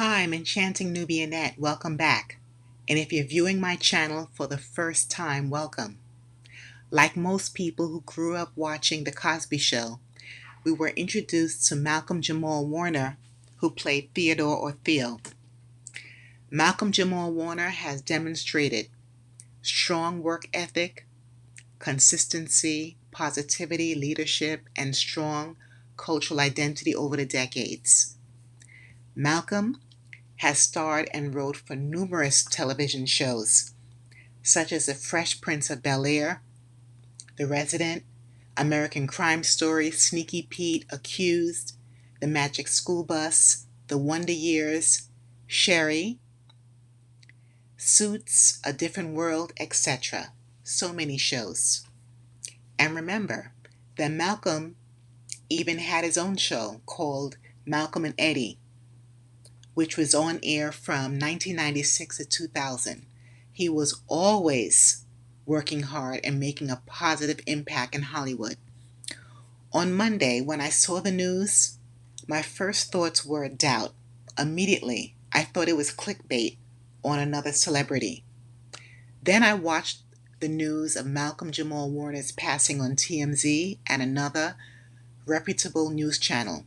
Hi, I'm Enchanting Nubianette. Welcome back. And if you're viewing my channel for the first time, welcome. Like most people who grew up watching The Cosby Show, we were introduced to Malcolm Jamal Warner, who played Theodore or Theo. Malcolm Jamal Warner has demonstrated strong work ethic, consistency, positivity, leadership, and strong cultural identity over the decades. Malcolm has starred and wrote for numerous television shows, such as The Fresh Prince of Bel-Air, The Resident, American Crime Story, Sneaky Pete, Accused, The Magic School Bus, The Wonder Years, Sherry, Suits, A Different World, etc. So many shows. And remember that Malcolm even had his own show called Malcolm and Eddie, which was on air from 1996 to 2000. He was always working hard and making a positive impact in Hollywood. On Monday, when I saw the news, my first thoughts were doubt. Immediately, I thought it was clickbait on another celebrity. Then I watched the news of Malcolm Jamal Warner's passing on TMZ and another reputable news channel.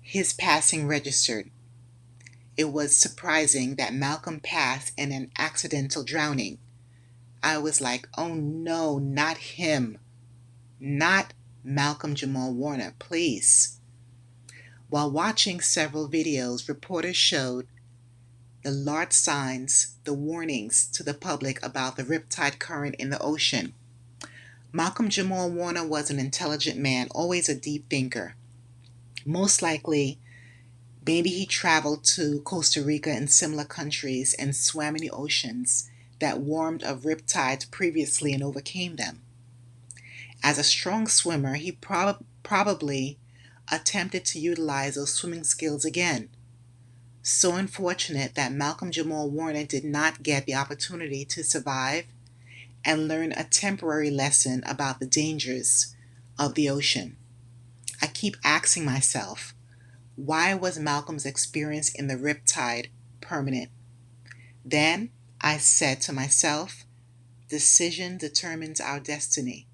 His passing registered. It was surprising that Malcolm passed in an accidental drowning. I was like, oh no, not him. Not Malcolm Jamal Warner, please. While watching several videos, reporters showed the large signs, the warnings to the public about the riptide current in the ocean. Malcolm Jamal Warner was an intelligent man, always a deep thinker. Most likely, maybe he traveled to Costa Rica and similar countries and swam in the oceans that warmed of riptides previously and overcame them. As a strong swimmer, he probably attempted to utilize those swimming skills again. So unfortunate that Malcolm Jamal Warner did not get the opportunity to survive and learn a temporary lesson about the dangers of the ocean. I keep asking myself, why was Malcolm's experience in the riptide permanent? Then I said to myself, decision determines our destiny.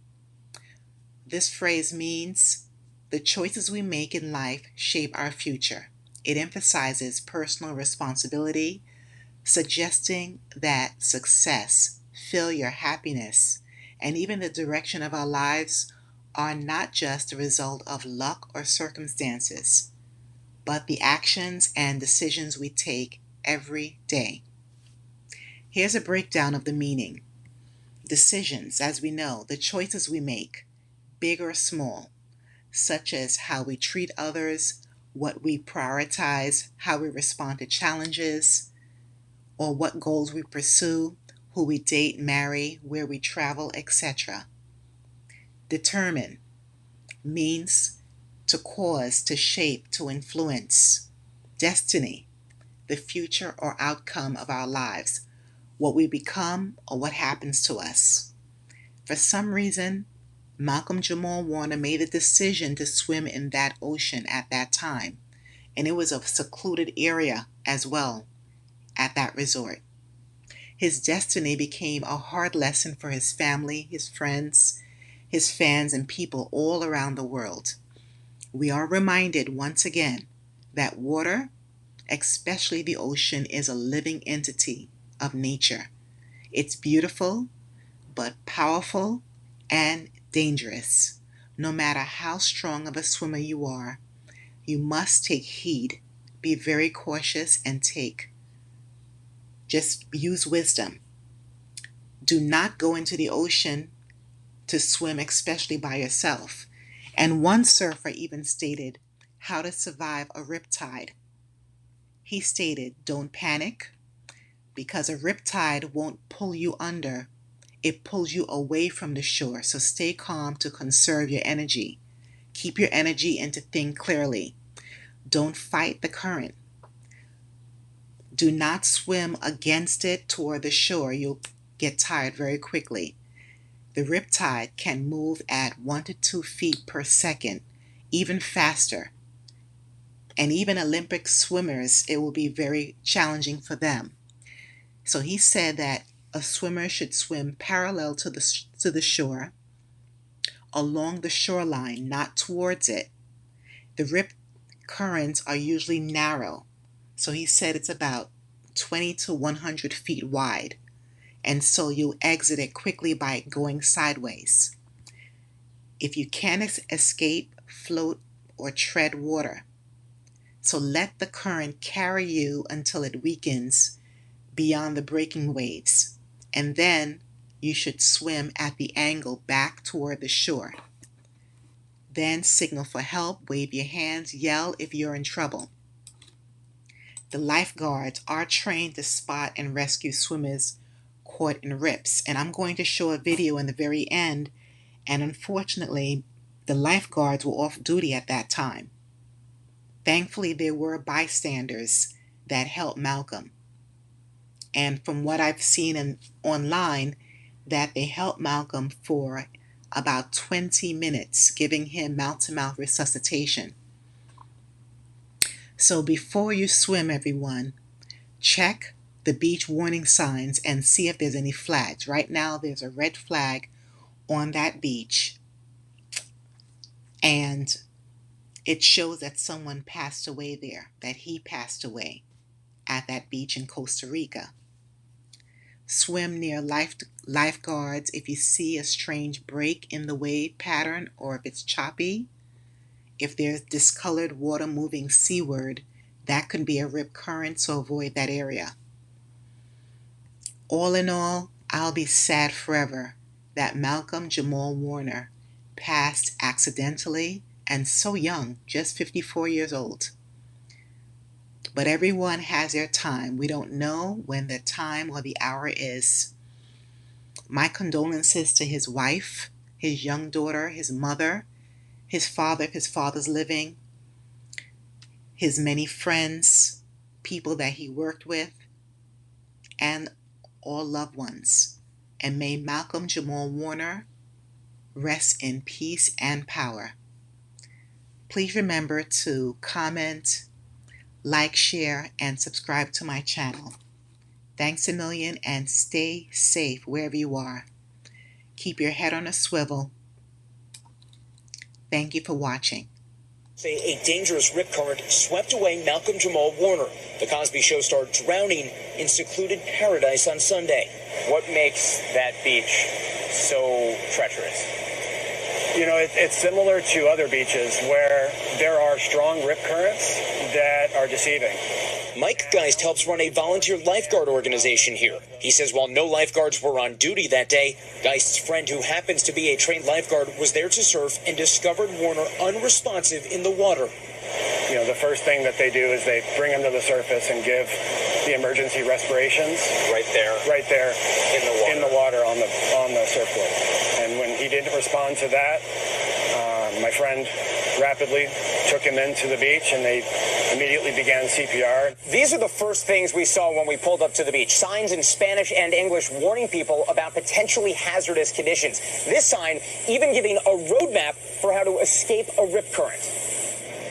This phrase means the choices we make in life shape our future. It emphasizes personal responsibility, suggesting that success, failure, happiness, and even the direction of our lives are not just the result of luck or circumstances, but the actions and decisions we take every day. Here's a breakdown of the meaning. Decisions, as we know, the choices we make, big or small, such as how we treat others, what we prioritize, how we respond to challenges, or what goals we pursue, who we date, marry, where we travel, etc. Determine means to cause, to shape, to influence. Destiny, the future or outcome of our lives, what we become or what happens to us. For some reason, Malcolm Jamal Warner made the decision to swim in that ocean at that time, and it was a secluded area as well at that resort. His destiny became a hard lesson for his family, his friends, his fans, and people all around the world. We are reminded once again that water, especially the ocean, is a living entity of nature. It's beautiful, but powerful and dangerous. No matter how strong of a swimmer you are, you must take heed, be very cautious, and just use wisdom. Do not go into the ocean to swim, especially by yourself. And one surfer even stated how to survive a riptide. He stated, don't panic, because a riptide won't pull you under. It pulls you away from the shore. So stay calm to conserve your energy. Keep your energy and to think clearly. Don't fight the current. Do not swim against it toward the shore. You'll get tired very quickly. The riptide can move at 1 to 2 feet per second, even faster. And even Olympic swimmers, it will be very challenging for them. So he said that a swimmer should swim parallel to the shore, along the shoreline, not towards it. The rip currents are usually narrow. So he said it's about 20 to 100 feet wide. And so you'll exit it quickly by going sideways. If you can't escape, float or tread water. So let the current carry you until it weakens beyond the breaking waves. And then you should swim at the angle back toward the shore. Then signal for help, wave your hands, yell if you're in trouble. The lifeguards are trained to spot and rescue swimmers caught in rips. And I'm going to show a video in the very end. And unfortunately, the lifeguards were off duty at that time. Thankfully, there were bystanders that helped Malcolm. And from what I've seen online, that they helped Malcolm for about 20 minutes, giving him mouth-to-mouth resuscitation. So before you swim, everyone, check the beach warning signs and see if there's any flags. Right now, there's a red flag on that beach, and it shows that someone passed away there, that he passed away at that beach in Costa Rica. Swim near lifeguards if you see a strange break in the wave pattern or if it's choppy. If there's discolored water moving seaward, that could be a rip current, so avoid that area. All in all, I'll be sad forever that Malcolm Jamal Warner passed accidentally and so young, just 54 years old. But everyone has their time. We don't know when the time or the hour is. My condolences to his wife, his young daughter, his mother, his father if his father's living, his many friends, people that he worked with, and all loved ones. And may Malcolm Jamal Warner rest in peace and power. Please remember to comment, like, share, and subscribe to my channel. Thanks a million, and stay safe wherever you are. Keep your head on a swivel. Thank you for watching. A dangerous rip current swept away Malcolm Jamal Warner. The Cosby Show star drowning in secluded paradise on Sunday. What makes that beach so treacherous? You know, it's similar to other beaches where there are strong rip currents that are deceiving. Mike Geist helps run a volunteer lifeguard organization here. He says while no lifeguards were on duty that day, Geist's friend, who happens to be a trained lifeguard, was there to surf and discovered Warner unresponsive in the water. You know, the first thing that they do is they bring him to the surface and give the emergency respirations. Right there in the water on the surfboard. And when he didn't respond to that, my friend rapidly took him into the beach, and they immediately began CPR. These are the first things we saw when we pulled up to the beach. Signs in Spanish and English warning people about potentially hazardous conditions. This sign even giving a roadmap for how to escape a rip current.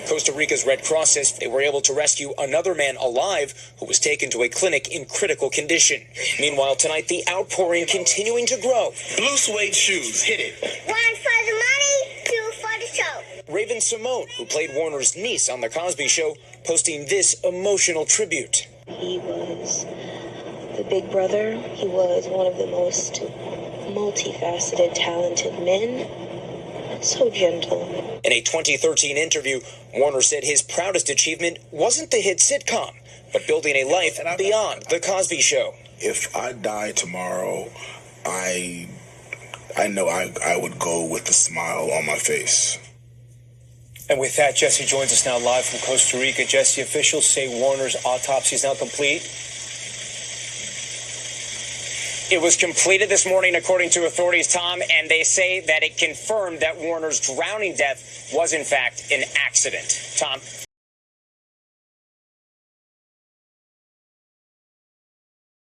Costa Rica's Red Cross says they were able to rescue another man alive who was taken to a clinic in critical condition. Meanwhile, tonight, the outpouring continuing to grow. Blue suede shoes, hit it. One for the money, two for the show. Raven Simone, who played Warner's niece on The Cosby Show, posting this emotional tribute. He was the big brother. He was one of the most multifaceted, talented men. So gentle. In a 2013 interview, Warner said his proudest achievement wasn't the hit sitcom, but building a life beyond The Cosby Show. If I die tomorrow, I know I would go with a smile on my face. And with that, Jesse joins us now live from Costa Rica. Jesse, officials say Warner's autopsy is now complete. It was completed this morning, according to authorities, Tom, and they say that it confirmed that Warner's drowning death was, in fact, an accident. Tom?